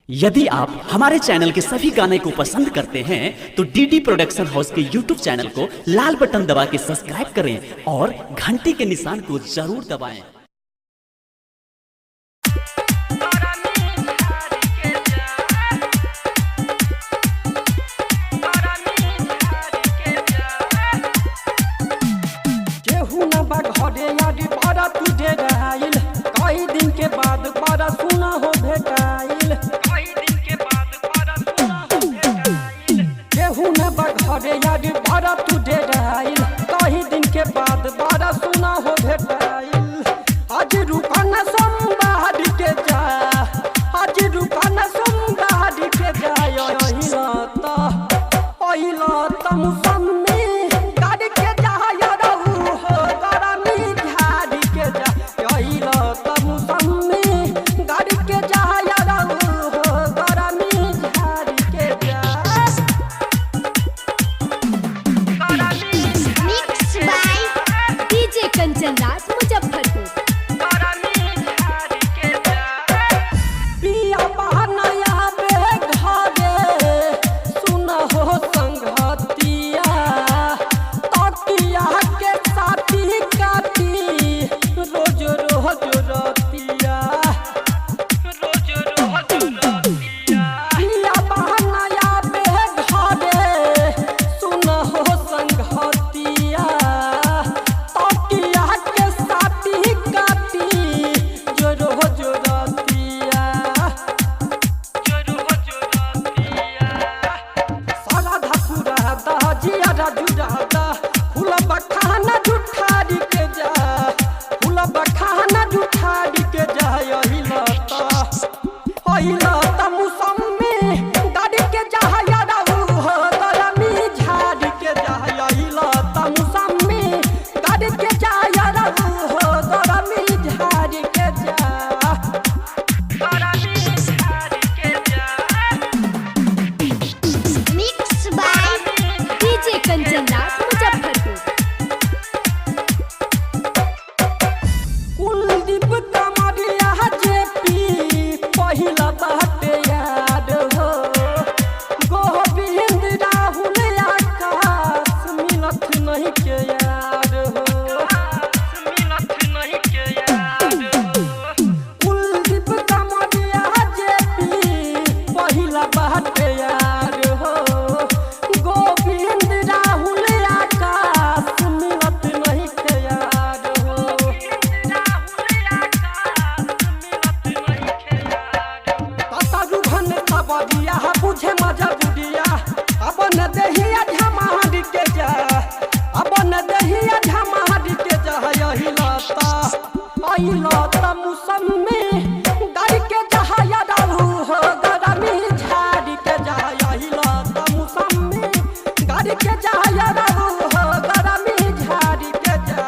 यदि आप हमारे चैनल के सभी गाने को पसंद करते हैं तो डीडी प्रोडक्शन हाउस के यूट्यूब चैनल को लाल बटन दबा के सब्सक्राइब करें और घंटी के निशान को जरूर दबाएं। कई दिन के बाद बड़ा सुना हो भेटाइल, केहू न बघरे यार बड़ा तू डेराइल। कई दिन के बाद बड़ा सुना हो भेटाइल। आज रुका न सोमवार के जा, आज रुका न सोमवार के जा। अहिला त मुसम्मी गाड़ी के जा यारू हो गरमी झाड़ी के जा। अहिला त मुसम्मी गाड़ी के जा यारू हो गरमी झाड़ी के जा। Mix by DJ Kanchan Raj Muzaffarpur. पिया बहनया बे घरे सुन हो संगतिया, तकिया के साथी काटी रोज रोज रतिया, रोज रोज रतिया। पिया बहनया बे घरे सुन हो संगतिया, तकिया के साथी काटी जो रोज रतिया, जो रोज रतिया। सारा धपुरा दा जिया जुड़ा दा फूला बखाना जुठारी के जा, फूला बखाना जुठारी के जा। अहिला मुसम्मी गाड़ी के जा यारू हो गरमी झाड़ी के जा। अहिला मुसम्मी गाड़ी के जा यारू हो गरमी झाड़ी के जा, गरमी झाड़ी के जा। Mix by DJ Kanchan Raj Muzaffarpur. Kuldeep कमरिया जेपी पहिला बाटे याद हो, गोविंद राहुल आकाश मिलत नहीं के याद हो, मिलत नहीं के याद हो। कुलदीप कमरिया जेपी पहिला बाटे याद हो, गोविंद राहुल आकाश मिलत नहीं के याद हो। बदिया बुझे मजा बुढ़िया, अब न दहिया झमाहरी के जा, अब न दहिया झमाहरी के जा। अहिला मुसम्मी गाड़ी के जा यारू हो गरमी झाड़ी के जा। अहिला मुसम्मी गाड़ी के जा यारू हो गरमी झाड़ी के जा।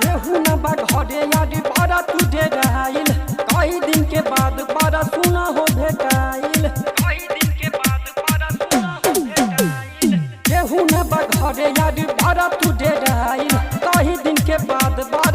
केहू न बघरे यारी बड़ा तू डेराइल। कई दिन के बाद बड़ा सुना हो भेटाइल, केहू न बघरे यारी बड़ा तू डेराइल। कई दिन के बाद बड़ा